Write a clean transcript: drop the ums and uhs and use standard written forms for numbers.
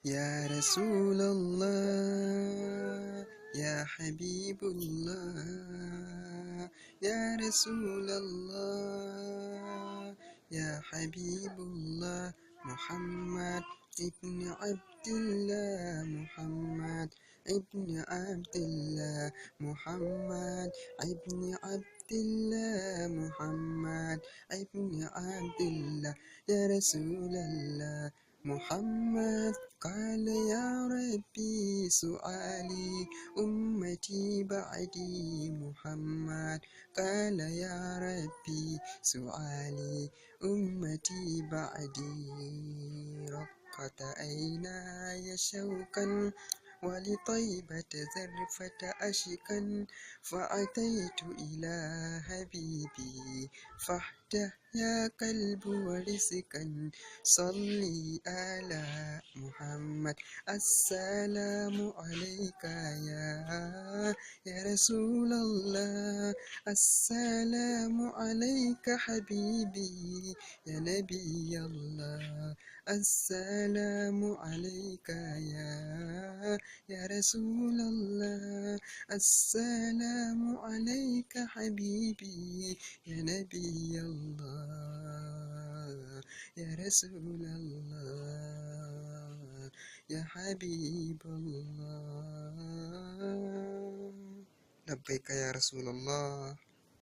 يا رسول الله يا حبيب الله يا رسول الله يا حبيب الله محمد ابن عبد الله محمد ابن عبد الله محمد ابن عبد الله محمد ابن عبد الله يا رسول الله محمد قال يا ربي سؤالي أمتي بعدي محمد قال يا ربي سؤالي أمتي بعدي رقت عيناي شوقا ولطيبة زرفة أشكا فأتيت إلى حبيبي فاحته يا قلب ورزقا صلي على محمد السلام عليك يا رسول الله السلام عليك حبيبي يا نبي الله السلام عليك يا رسول الله السلام عليك حبيبي يا نبي الله يا رسول الله يا حبيب الله لبيك يا رسول الله.